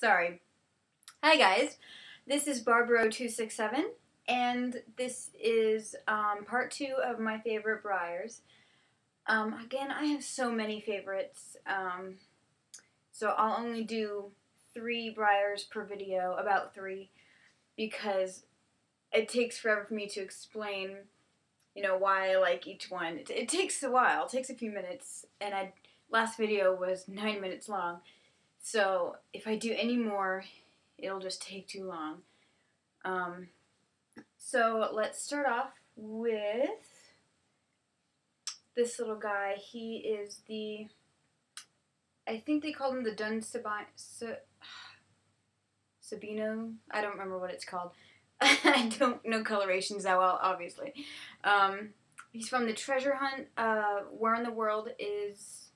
Sorry. Hi guys, this is Barbaro267, and this is part 2 of my favorite Breyers. Again, I have so many favorites, so I'll only do 3 Breyers per video, about 3, because it takes forever for me to explain, why I like each one. It takes a while, it takes a few minutes, and last video was 9 minutes long. So if I do any more, it'll just take too long. So let's start off with this little guy. He is I think they called him the Sabino. I don't remember what it's called. I don't know colorations that well, obviously. He's from the treasure hunt. Where in the World is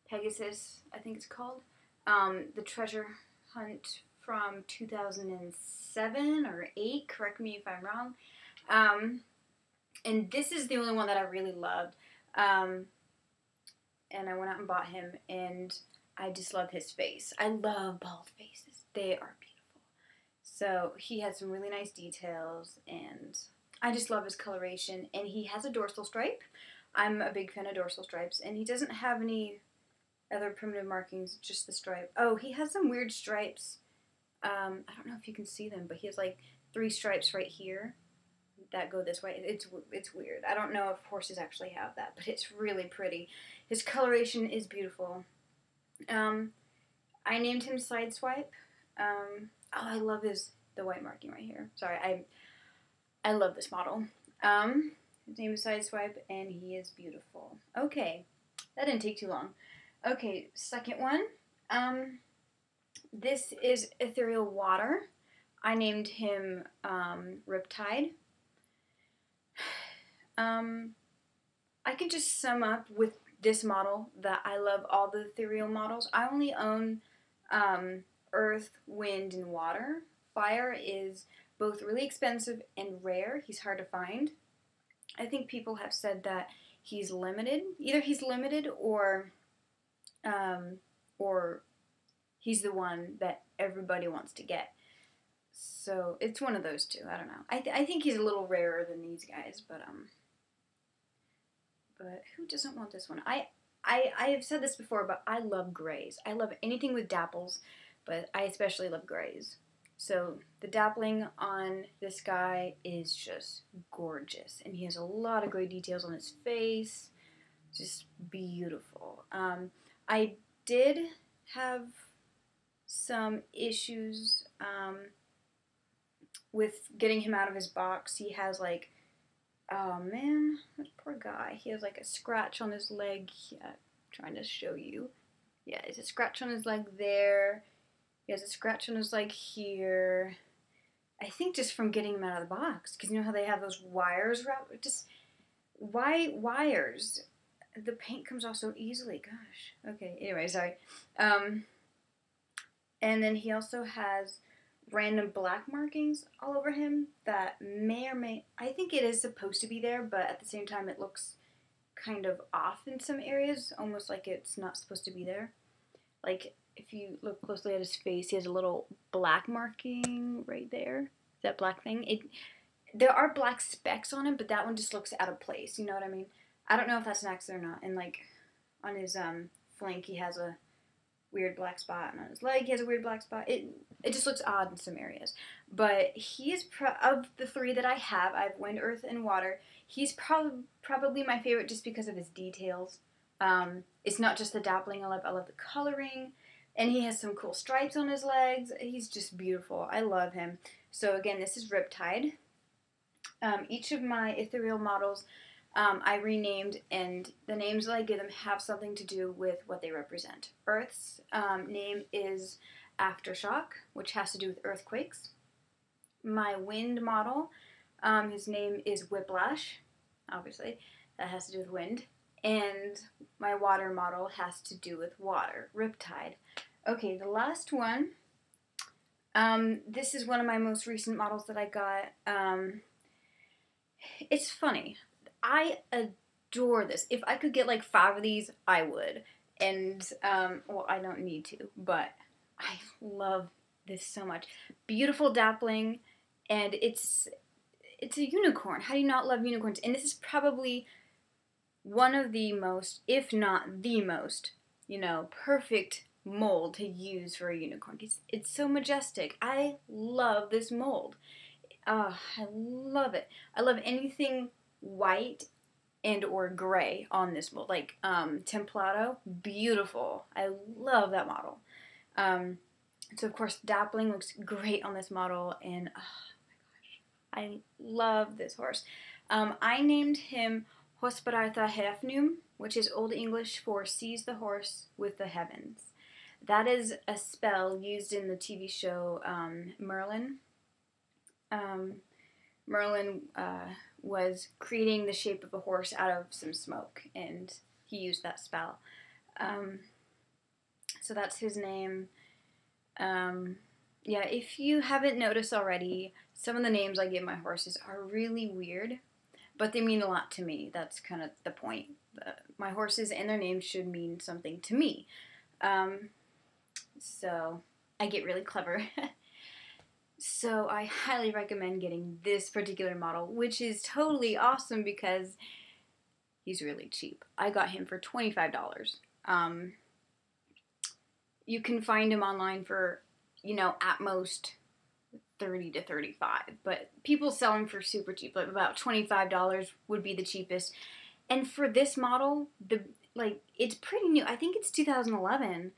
Pegasus, I think it's called. The treasure hunt from 2007 or 8, correct me if I'm wrong. And this is the only one that I really loved. And I went out and bought him, and I just love his face. I love bald faces. They are beautiful. So he has some really nice details, and I just love his coloration. And he has a dorsal stripe. I'm a big fan of dorsal stripes, and he doesn't have any other primitive markings, just the stripe. Oh, he has some weird stripes. I don't know if you can see them, but he has like 3 stripes right here that go this way. It's weird. I don't know if horses actually have that, but it's really pretty. His coloration is beautiful. I named him Sideswipe. Oh, I love the white marking right here. Sorry, I love this model. His name is Sideswipe, and he is beautiful. Okay, that didn't take too long. Okay, second one. This is Ethereal Water. I named him Riptide. I can just sum up with this model that I love all the ethereal models. I only own Earth, Wind, and Water. Fire is both really expensive and rare. He's hard to find. I think people have said that he's limited. Either he's limited or he's the one that everybody wants to get. So it's one of those two. I don't know. I think he's a little rarer than these guys, but who doesn't want this one? I have said this before, but I love grays. I love anything with dapples, but I especially love grays. So the dappling on this guy is just gorgeous, and he has a lot of gray details on his face. Just beautiful. I did have some issues with getting him out of his box. He has like, oh man, that poor guy. He has like a scratch on his leg. Yeah, I'm trying to show you. Yeah, there's a scratch on his leg there. He has a scratch on his leg here. I think just from getting him out of the box, because you know how they have those wires wrapped? Just, why wires? The paint comes off so easily, gosh. Okay, anyway, sorry. And then he also has random black markings all over him that may or may, I think it is supposed to be there, but at the same time it looks kind of off in some areas, almost like it's not supposed to be there. Like, if you look closely at his face, he has a little black marking right there. That black thing. There are black specks on him, but that one just looks out of place, you know what I mean? I don't know if that's an accident or not. And like on his flank, he has a weird black spot, and on his leg, he has a weird black spot. It just looks odd in some areas. But he is of the 3 that I have Wind, Earth, and Water. He's probably my favorite just because of his details. It's not just the dappling. I love the coloring, and he has some cool stripes on his legs. He's just beautiful. I love him. So again, this is Riptide. Each of my ethereal models I renamed, and the names that I give them have something to do with what they represent. Earth's name is Aftershock, which has to do with earthquakes. My wind model, his name is Whiplash, obviously, that has to do with wind. And my water model has to do with water, Riptide. Okay, the last one, this is one of my most recent models that I got. It's funny. I adore this. If I could get like 5 of these, I would. And, well, I don't need to, but I love this so much. Beautiful dappling, and it's a unicorn. How do you not love unicorns? And this is probably one of the most, if not the most, perfect mold to use for a unicorn. It's so majestic. I love this mold. I love it. I love anything white and or gray on this mold. Like Templado, beautiful. I love that model. So of course dappling looks great on this model, and I love this horse. I named him Hosperatha Hefnum, which is Old English for seize the horse with the heavens. That is a spell used in the TV show Merlin. Merlin was creating the shape of a horse out of some smoke, and he used that spell. So that's his name. Yeah, if you haven't noticed already, some of the names I give my horses are really weird, but they mean a lot to me. That's kind of the point. My horses and their names should mean something to me. So I get really clever. So I highly recommend getting this particular model, which is totally awesome because he's really cheap. I got him for $25. You can find him online for, at most $30 to $35, but people sell them for super cheap. Like about $25 would be the cheapest. And for this model, it's pretty new. I think it's 2011.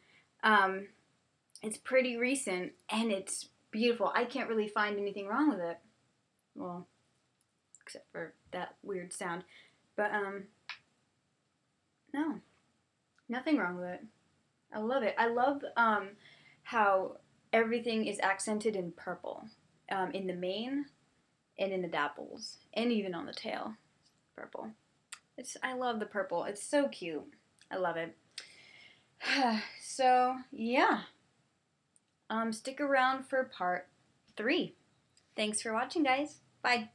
It's pretty recent, and it's beautiful. I can't really find anything wrong with it. Well, except for that weird sound. But, no. Nothing wrong with it. I love it. I love how everything is accented in purple. In the mane and in the dapples. And even on the tail. Purple. I love the purple. It's so cute. I love it. So, yeah. Stick around for part 3. Thanks for watching, guys. Bye.